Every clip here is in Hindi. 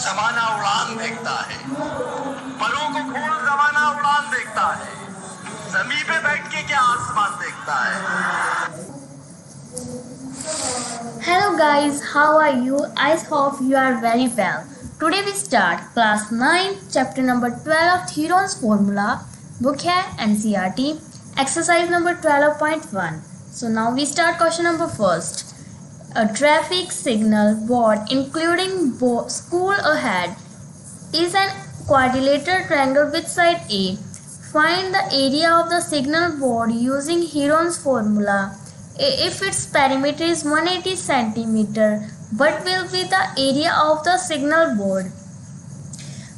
जमाना उड़ान देखता है, पलों को खोल जमाना उड़ान देखता है, जमीन पे बैठ के क्या आसमान देखता है। Hello guys, how are you? I hope you are very well. Today we start class 9, chapter number 12 of Heron's formula. Book है NCERT, exercise number 12.1. So now we start question number first. A traffic signal board including school ahead is an quadrilateral triangle with side A. Find the area of the signal board using Heron's formula. If its perimeter is 180 cm, what will be the area of the signal board?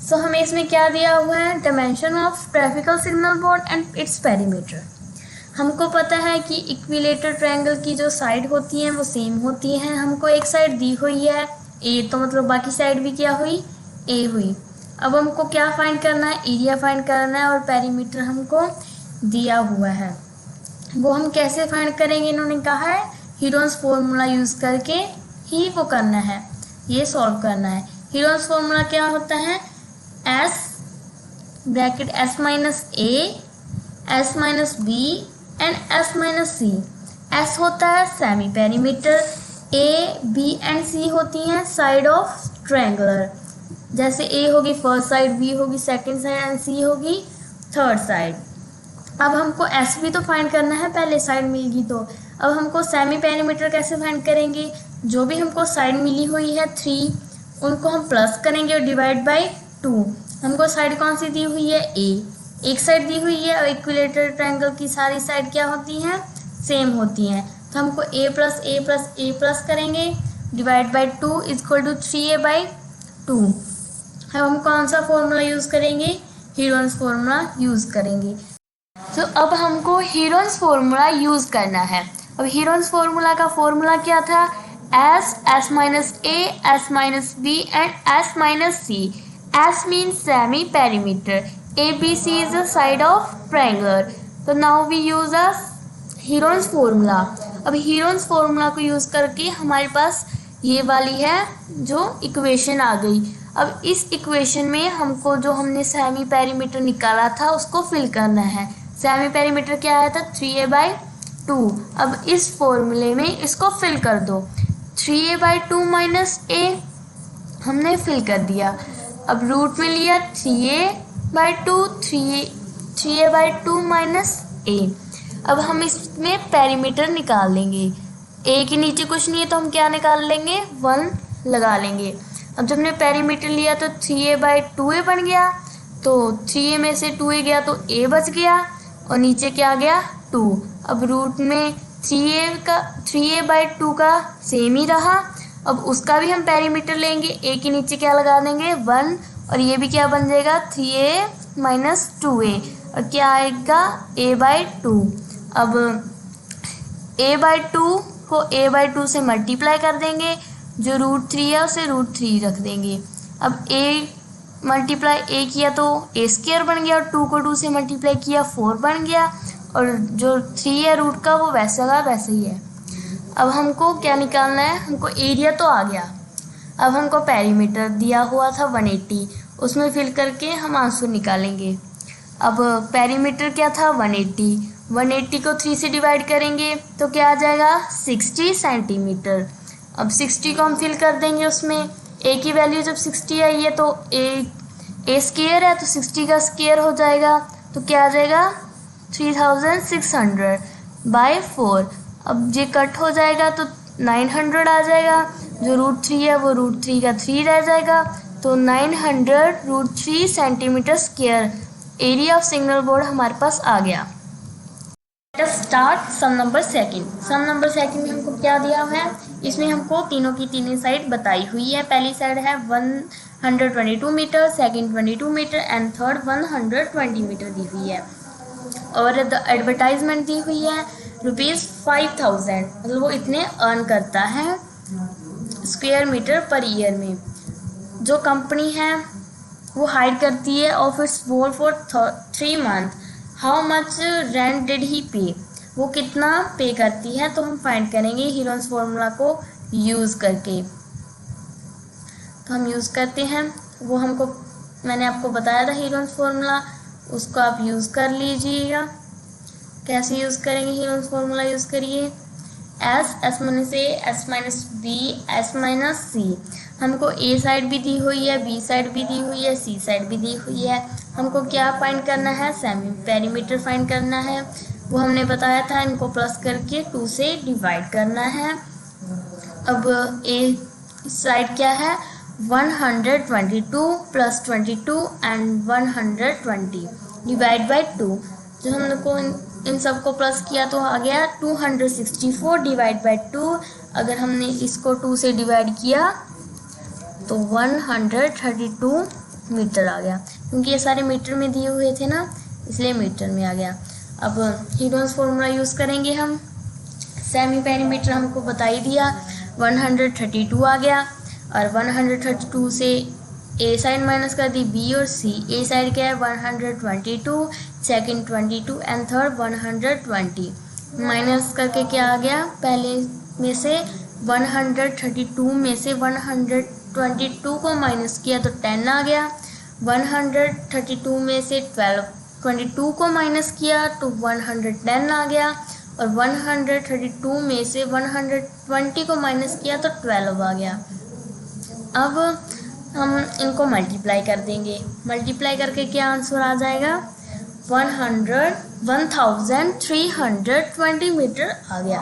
So हमें इसमें क्या दिया हुआ है? Dimension of traffical signal board and its perimeter. हमको पता है कि इक्विलेटर ट्रायंगल की जो साइड होती हैं वो सेम होती हैं. हमको एक साइड दी हुई है A, तो मतलब बाकी साइड भी क्या हुई? A हुई. अब हमको क्या फाइंड करना है? एरिया फाइंड करना है और पेरीमीटर हमको दिया हुआ है. वो हम कैसे फाइंड करेंगे? इन्होंने कहा है हीरोन्स फॉर्मूला यूज़ करके ही वो करना है, ये सॉल्व करना है. हीरोन्स फॉर्मूला क्या होता है? S bracket S minus A, S minus B and S minus C. S होता है semi perimeter, A, B and C होती हैं साइड ऑफ ट्रायंगुलर. जैसे A होगी फर्स्ट साइड, B होगी सेकंड साइड एंड C होगी थर्ड साइड. अब हमको S भी तो फाइंड करना है, पहले साइड मिलेगी तो. अब हमको सेमी पेरीमीटर कैसे फाइंड करेंगे? जो भी हमको साइड मिली हुई है 3, उनको हम प्लस करेंगे और डिवाइड बाय 2. हमको साइड कौन सी दी हुई है? A. एक साइड दी हुई है और इक्विलेटरल ट्रायंगल की सारी साइड क्या होती हैं? सेम होती हैं. तो हमको A plus A plus A plus करेंगे, divide by 2 equal to 3A/2. अब हम कौन सा फॉर्मूला यूज़ करेंगे? हीरोन्स फॉर्मूला यूज़ करेंगे. तो अब हमको हीरोन्स फॉर्मूला यूज़ करना है. अब हीरोन्स फॉर्मूला का फॉर्मूला क्या था? S minus A, S minus B and S minus C. S means semi perimeter. ABC is the side of triangle. So now we use a Heron's formula. अब हीरोन्स फॉर्मूला को यूज़ करके हमारे पास ये वाली है जो इक्वेशन आ गई. अब इस इक्वेशन में हमको जो हमने सेमी पेरीमीटर निकाला था उसको फिल करना है. सेमी पेरीमीटर क्या आया था? 3A/2. अब इस फॉर्मूले में इसको फिल कर दो. 3A/2 माइनस A हमने फिल कर दिया. अब रूट में लिया 3A/2, 3A/2 माइनस A. अब हम इसमें पेरीमीटर निकाल लेंगे. A के नीचे कुछ नहीं है तो हम क्या निकाल लेंगे? 1 लगा लेंगे. अब जब हमने पेरीमीटर लिया तो 3A/2A बन गया, तो 3A में से 2A गया तो A बच गया और नीचे क्या आ गया? 2. अब रूट में 3A/2 का सेम ही रहा. अब उसका भी हम पेरीमीटर लेंगे. A के नीचे क्या लगा देंगे? 1 और ये भी क्या बन जाएगा? 3A माइनस 2A और क्या आएगा? A/2. अब A/2 को A/2 से मल्टीप्लाई कर देंगे. जो रूट 3 है उसे रूट 3 रख देंगे. अब A मल्टीप्लाई A किया तो A² बन गया और 2 को 2 से मल्टीप्लाई किया 4 बन गया और जो 3 है रूट का वो वैसा का वैसे ही है. अब हमको क्या निकालना है? हमको एरिया तो आ गया. अब हमको पेरीमीटर दिया हुआ था 180, उसमें फिल करके हम आंसर निकालेंगे. अब पेरीमीटर क्या था? 180 को 3 से डिवाइड करेंगे तो क्या आ जाएगा? 60 सेंटीमीटर. अब 60 को हम फिल कर देंगे उसमें. A की वैल्यू जब 60 आई है तो A स्क्वायर है तो 60 का स्क्वायर हो जाएगा तो क्या आ जाएगा? 3600/4. अब ये कट हो जाएगा तो 900 आ जाएगा. जो रूट 3 है वो रूट 3 का 3 रह जाएगा तो 900√3 centimetre square area of signal board हमारे पास आ गया. Start sum number second. Sum number second में हमको क्या दिया हुआ है? इसमें हमको तीनों की तीनों साइड बताई हुई है. पहली साइड है 122 metre, second 22 metre and third 120 metre दी हुई है. और एडवर्टाइजमेंट दी हुई है ₹5000, मतलब वो इतने अर्न करता है स्क्वायर मीटर पर ईयर में. जो कंपनी है वो हायर करती है of its board for 3 month. How much rent did he पे? वो कितना पे करती है तो हम फाइंड करेंगे हीरोन्स फॉर्मूला को यूज़ करके. तो हम यूज़ करते हैं, वो हमको मैंने आपको बताया था हीरोन्स फार्मूला, उसको आप यूज़ कर लीजिएगा। कैसे यूज़ करेंगे? हीरोन्स फार्मूला यूज़ करिए, S minus A, S minus B, S minus C. हमको ए साइड भी दी हुई है, बी साइड भी दी हुई है, सी साइड भी दी हुई है। हमको क्या फाइंड करना है? सेमी पेरीमीटर फाइंड करना है। वो हमने बताया था, इनको प्लस करके 2 से डिवाइड करना है। अब ए साइड क्या है? 122 प्लस 22 एंड 120 डिवाइड बाई 2। जो हम लोग को इन सबको प्लस किया तो आ गया 264 डिवाइड बाई 2। अगर हमने इसको 2 से डिवाइड किया तो 132 मीटर आ गया, क्योंकि ये सारे मीटर में दिए हुए थे ना, इसलिए मीटर में आ गया। अब हीरोन्स फार्मूला यूज़ करेंगे हम। सेमी पेरीमीटर हमको बता ही दिया, 132 आ गया, और 132 से ए साइड माइनस कर दी, बी और सी। ए साइड क्या है? 122, सेकंड 22 एंड थर्ड 120। माइनस करके क्या आ गया? पहले में से 132 में से 122 को माइनस किया तो 10 आ गया। 132 में से 22 को माइनस किया तो 110 आ गया, और 132 में से 120 को माइनस किया तो 12 आ गया। अब हम इनको मल्टीप्लाई कर देंगे। मल्टीप्लाई करके क्या आंसर आ जाएगा? 1320 मीटर आ गया।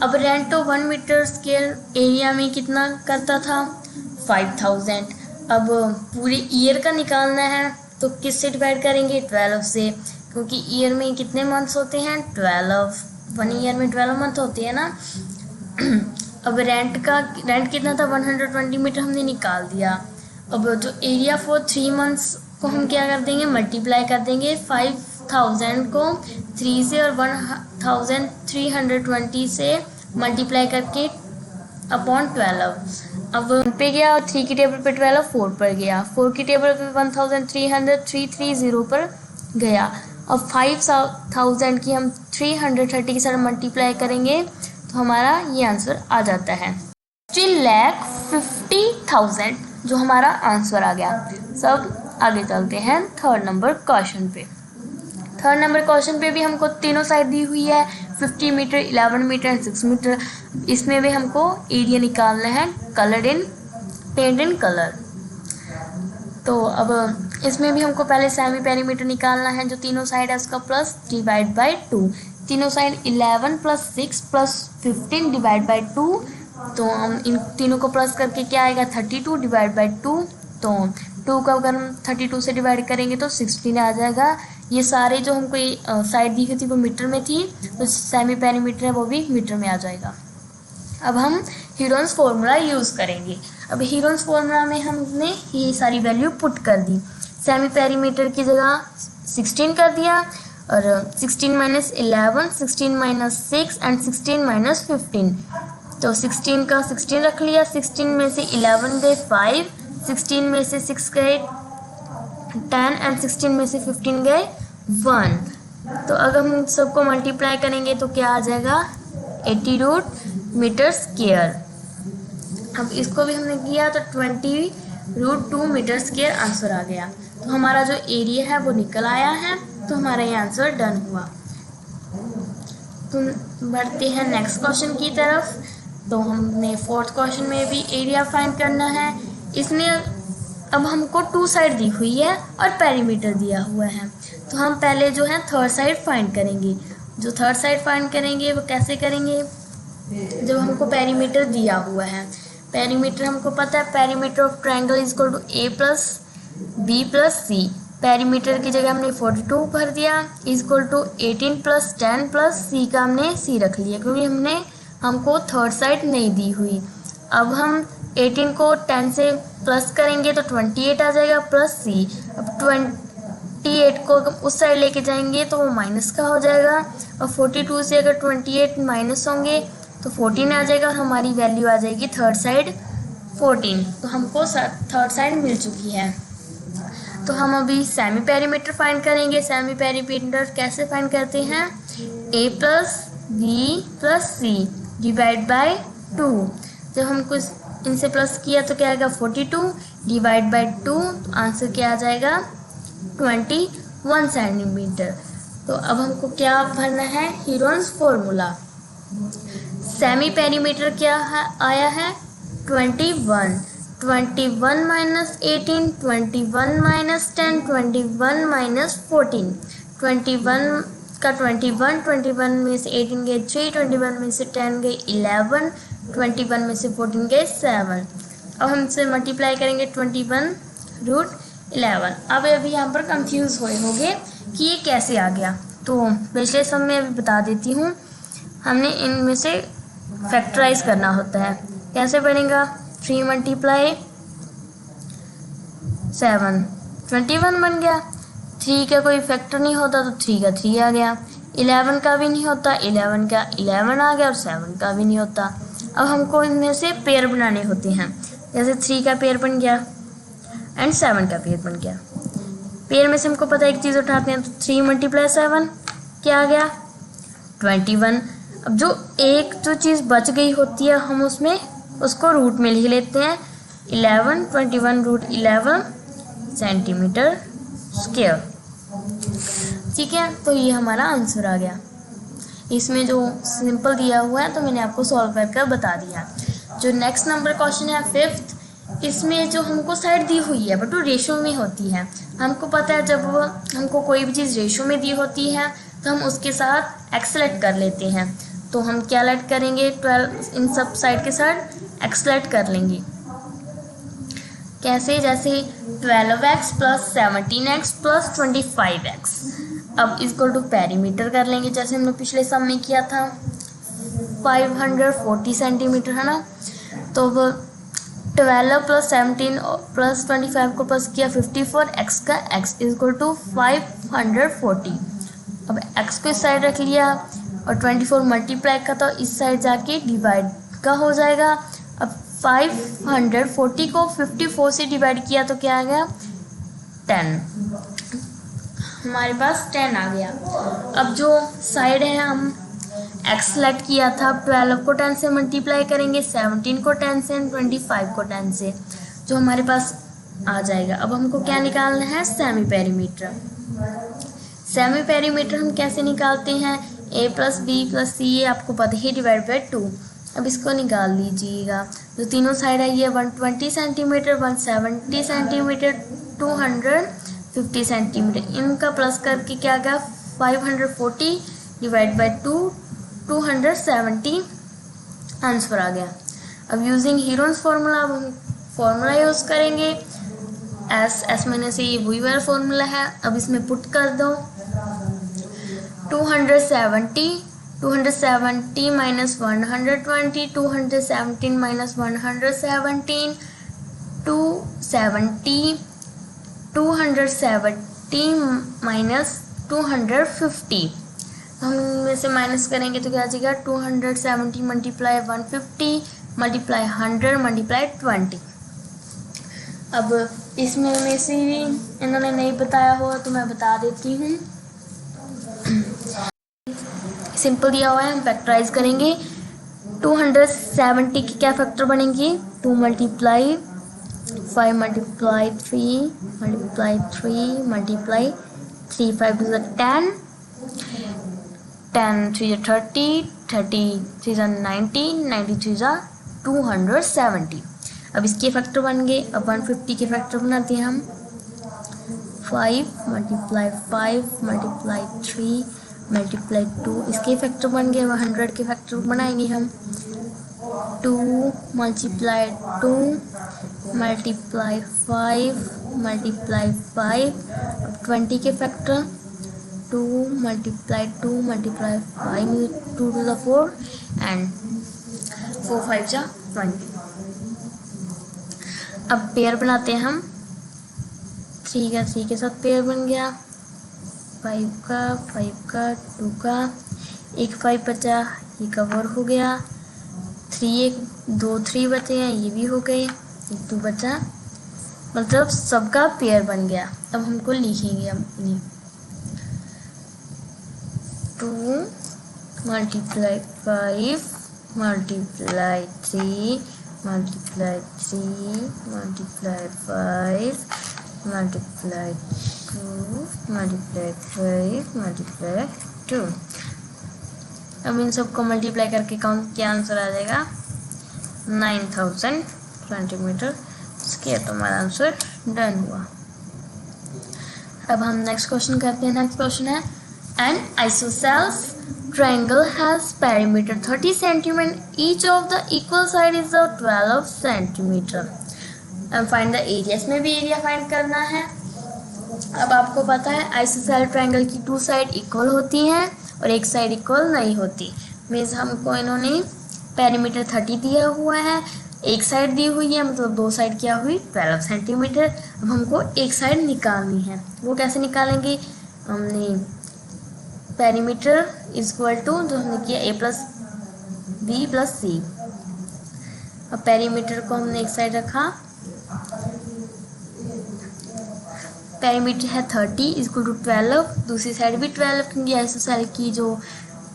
अब रेंटो 1 मीटर स्क्वायर एरिया में कितना करता था? 5000। अब पूरे ईयर का निकालना है तो किससे डिवाइड करेंगे? 12 से, क्योंकि ईयर में कितने मंथ्स होते हैं? 12। 1 ईयर में 12 मंथ होते हैं ना। अब रेंट कितना था? 120 मीटर हमने निकाल दिया। अब जो एरिया फॉर 3 मंथ्स को हम क्या कर देंगे? मल्टीप्लाई कर देंगे 5000 को 3 से और 1320 से मल्टीप्लाई करके अपॉन 12। अब 1 पे गया, 3 की टेबल पे 12, 4 पर गया, 4 की टेबल पे 1330 पर गया। अब 5000 की हम 330 के साथ मल्टीप्लाई करेंगे तो हमारा ये आंसर आ जाता है 3,50,000, जो हमारा आंसर आ गया। सब आगे चलते हैं थर्ड नंबर क्वेश्चन पे। थर्ड नंबर क्वेश्चन पे भी हमको तीनों साइड दी हुई है, 50 मीटर, 11 मीटर एंड 6 मीटर। इसमें भी हमको एरिया निकालना है, colour in paint in colour. तो अब इसमें भी हमको पहले सेमी पेरीमीटर निकालना है, जो तीनों साइड है उसका प्लस डिवाइड बाई 2। तीनों side 11 plus 6 plus 15 divide by 2। तो हम इन तीनों को प्लस करके क्या आएगा? 32 डिवाइड बाई 2। तो 2 का अगर हम 32 से डिवाइड करेंगे तो 16 आ जाएगा। ये सारे जो हमको साइड दी हुई थी वो मीटर में थी, तो सेमी पेरीमीटर है वो भी मीटर में आ जाएगा। अब हम हीरोन्स फार्मूला यूज़ करेंगे। अब हीरोन्स फार्मूला में हमने ये सारी वैल्यू पुट कर दी। सेमी पेरीमीटर की जगह 16 कर दिया, और 16 माइनस 11, 16 माइनस 6 एंड 16 माइनस 15। तो 16 का 16 रख लिया, 16 में से 11 गए 5, 16 में से 6 गए 10 एंड 16 में से 15 गए 1। तो अगर हम सबको मल्टीप्लाई करेंगे तो क्या आ जाएगा? 80 रूट मीटर स्क्वायर। अब इसको भी हमने किया तो 20 रूट 2 मीटर स्क्वायर आंसर आ गया। तो हमारा जो एरिया है वो निकल आया है, तो हमारा ये आंसर डन हुआ। तो बढ़ते हैं नेक्स्ट क्वेश्चन की तरफ। तो हमने फोर्थ क्वेश्चन में भी एरिया फाइंड करना है। इसमें अब हमको 2 साइड दी हुई है और पेरीमीटर दिया हुआ है, तो हम पहले जो है थर्ड साइड फाइंड करेंगे। जो थर्ड साइड फाइंड करेंगे वो कैसे करेंगे? जब हमको पेरीमीटर दिया हुआ है, पेरीमीटर हमको पता है, perimeter of triangle is equal to A plus B plus C. Perimeter की जगह हमने 42 भर दिया, is equal to 18 plus 10 plus C का हमने सी रख लिया, क्योंकि हमको थर्ड साइड नहीं दी हुई। अब हम 18 को 10 से प्लस करेंगे तो 28 आ जाएगा प्लस सी। अब 28 को उस साइड लेके जाएंगे तो वो माइनस का हो जाएगा, और 42 से अगर 28 माइनस होंगे तो 14 आ जाएगा, और हमारी वैल्यू आ जाएगी थर्ड साइड 14। तो हमको थर्ड साइड मिल चुकी है। तो हम अभी सेमी पेरीमीटर फाइंड करेंगे। सेमी पेरीमीटर कैसे फाइंड करते हैं? a plus B plus C divide by 2। जब हमको इनसे प्लस किया तो क्या आएगा 42 डिवाइड बाय 2, तो आंसर क्या आ जाएगा 21 सेंटीमीटर। तो अब हमको क्या भरना है, हीरोन्स फॉर्मूला। सेमी पेरीमीटर क्या है, आया है 21, 21 माइनस 18, 21 माइनस 10, 21 माइनस 14, 21 का 21, 21 में से 18 गए 3, 21 में से 10 गए 11, 21 में से 14 गए 7। अब हम इसे मल्टीप्लाई करेंगे 21√11। अब अभी यहाँ पर कंफ्यूज हुए होंगे कि ये कैसे आ गया, तो पिछले सम में अभी बता देती हूँ। हमने इनमें से फैक्टराइज करना होता है। कैसे बनेगा, 3 मल्टीप्लाई 7, 21 बन गया। 3 का कोई फैक्टर नहीं होता तो 3 का 3 आ गया। 11 का भी नहीं होता, 11 का 11 आ गया, और 7 का भी नहीं होता। अब हमको इनमें से पेयर बनाने होते हैं। जैसे 3 का पेयर बन गया एंड 7 का पेयर बन गया। पेयर में से हमको पता है एक चीज़ उठाते हैं, तो 3 मल्टीप्लाई 7 क्या आ गया 21। अब जो चीज़ बच गई होती है हम उसको रूट में लिख लेते हैं 11, 21√11 सेंटीमीटर स्क्वायर। ठीक है, तो ये हमारा आंसर आ गया। इसमें जो सिंपल दिया हुआ है तो मैंने आपको सॉल्व करके बता दिया। जो नेक्स्ट नंबर क्वेश्चन है 5th, इसमें जो हमको साइड दी हुई है बट वो रेशो में होती है। हमको पता है जब हमको कोई भी चीज़ रेशो में दी होती है तो हम उसके साथ एक्सलेट कर लेते हैं। तो हम क्या लेट करेंगे, 12 इन सब साइड के साथ एक्सलेट कर लेंगे। कैसे, जैसे 12x plus 17x plus 25x। अब इसको टू पेरीमीटर कर लेंगे, जैसे हमने पिछले सम में किया था 540 सेंटीमीटर, है ना। तो 12 प्लस 17 प्लस 25 को प्लस किया 54, x का x इक्वल टू 540। अब x को इस साइड रख लिया और 24 मल्टीप्लाई का तो इस साइड जाके डिवाइड का हो जाएगा। अब 540 को 54 से डिवाइड किया तो क्या आ गया 10, हमारे पास 10 आ गया। अब जो साइड है हम x सेलेक्ट किया था, 12 को 10 से मल्टीप्लाई करेंगे, 17 को 10 से, 25 को 10 से, जो हमारे पास आ जाएगा। अब हमको क्या निकालना है, सेमी पेरीमीटर। सेमी पेरीमीटर हम कैसे निकालते हैं, a प्लस बी प्लस सी, ये आपको पता ही, डिवाइड बाई 2। अब इसको निकाल लीजिएगा। जो तीनों साइड है ये 120 सेंटीमीटर, 170 सेंटीमीटर, 250 सेंटीमीटर, इनका प्लस करके क्या गया 540 डिवाइड बाई 2, 270 आंसर आ गया। अब यूजिंग हीरोन्स फार्मूला, अब हम फार्मूला यूज़ करेंगे। एस मैंने से ये वही वाला फार्मूला है। अब इसमें पुट कर दो 270 माइनस 120, 217 माइनस 117, 270 माइनस 250। हम इनमें से माइनस करेंगे तो क्या आ जाएगा 270 मल्टीप्लाई 150 मल्टीप्लाई 100 मल्टीप्लाई 20। अब इसमें में से इन्होंने नहीं बताया हुआ तो मैं बता देती हूँ। सिंपल दिया हुआ है, हम फैक्टराइज करेंगे। 270 की क्या फैक्टर बनेंगी, 2 multiply 5 multiply 3 multiply 3 multiply 3, 5 to the 10, 10 3 30, 30 3 90, 90 3 270। अब इसके फैक्टर बन गए। अब 150 के फैक्टर बनाते हैं हम। 5 मल्टीप्लाई 5 मल्टीप्लाई 3 मल्टीप्लाई 2, इसके फैक्टर बन गए। 100 के फैक्टर बनाएंगे हम। 2 मल्टीप्लाई 2 मल्टीप्लाई 5 मल्टीप्लाई 5, 20 के factor 2 multiply 2 multiply 5, 2 to the 4 and 4 5 जा 20। अब पेयर बनाते हैं हम। 3 का 3 के साथ पेयर बन गया, 5 का 2 का, एक 5 बचा, ये कवर हो गया। 2 3 बचे हैं, ये भी हो गए, एक 2 बचा, मतलब सबका पेयर बन गया। अब हमको लिखेंगे हम इन्हें 2 multiply 5 multiply 3 multiply 3 multiply 5 multiply 2 multiply 5 multiply 2। अब इन सबको मल्टीप्लाई करके काउंट क्या आंसर आ जाएगा 9000 सेंटीमीटर स्क्वायर। तो हमारा आंसर डन हुआ। अब हम नेक्स्ट क्वेश्चन करते हैं। नेक्स्ट क्वेश्चन है N isosceles triangle has perimeter 30 cm, each of the equal side is 12 cm। अब find the area, इसमें भी एरिया फाइंड करना है। अब आपको पता है आइसोसेल ट्रायंगल की 2 साइड इक्वल होती हैं और एक साइड इक्वल नहीं होती। मीन्स हमको इन्होंने पेरीमीटर 30 दिया हुआ है, एक साइड दी हुई है, मतलब 2 साइड क्या हुई 12 सेंटीमीटर। अब हमको एक साइड निकालनी है, वो कैसे निकालेंगे? हमने पेरीमीटर इक्वल टू जो हमने किया a प्लस बी प्लस सी। अब पेरीमीटर को हमने एक साइड रखा, पेरीमीटर है 30 इक्वल टू 12, दूसरी साइड भी 12 क्योंकि आइसोसेल की जो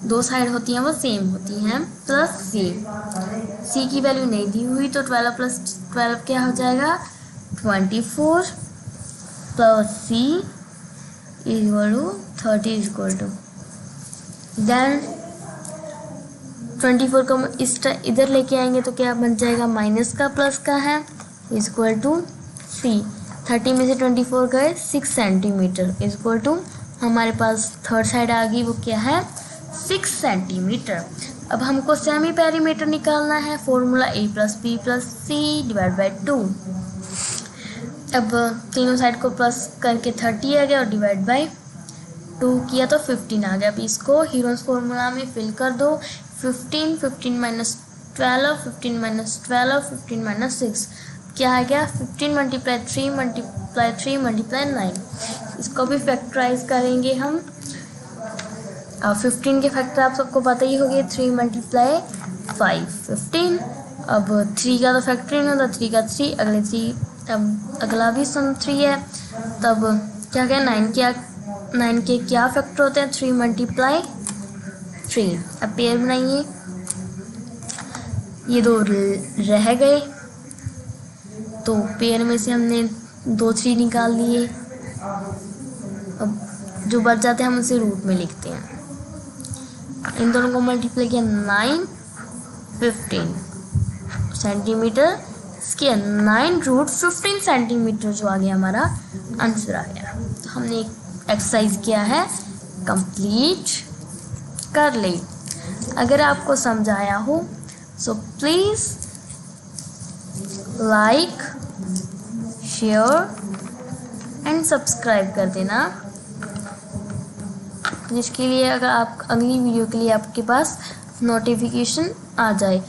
2 साइड होती हैं वो सेम होती हैं, प्लस सी की वैल्यू नहीं दी हुई तो 12 प्लस 12 क्या हो जाएगा 24 plus C equal to 30 equal to then 24 को इस इधर लेके आएंगे तो क्या बन जाएगा माइनस का प्लस का है इक्वल टू सी। 30 में से 24 गए 6 सेंटीमीटर इक्वल टू हमारे पास थर्ड साइड आ गई, वो क्या है 6 सेंटीमीटर। अब हमको सेमी पेरीमीटर निकालना है, formula a plus B plus C divide by 2। अब तीनों साइड को प्लस करके 30 आ गया और डिवाइड बाई 2 किया तो 15 आ गया। अब इसको हीरोन्स फॉर्मूला में फिल कर दो। 15 माइनस 12 15 माइनस 12 15 माइनस 6 क्या आ गया 15 मल्टीप्लाई 3 मल्टीप्लाई 3 मल्टीप्लाई 9। इसको भी फैक्टराइज करेंगे हम। अब 15 के फैक्टर आप सबको पता ही होगी, 3 मल्टीप्लाई 5 15। अब 3 का तो फैक्टर नहीं होता, 3 का 3 अगले 3, अब अगला भी सम 3 है, तब क्या क्या 9 के क्या फैक्टर होते हैं 3 मल्टीप्लाई 3। अब पेयर बनाइए, ये 2 रह गए तो पेयर में से हमने 2 3 निकाल लिए। अब जो बच जाते हैं हम उसे रूट में लिखते हैं। इन दोनों को मल्टीप्लाई किया 9 15 सेंटीमीटर स्क्वायर, 9 रूट 15 सेंटीमीटर जो आ गया हमारा आंसर आ गया। तो हमने एक एक्सरसाइज किया है कंप्लीट कर ले। अगर आपको समझ आया हो so please like share and subscribe कर देना, जिसके लिए अगर आप अगली वीडियो के लिए आपके पास नोटिफिकेशन आ जाए।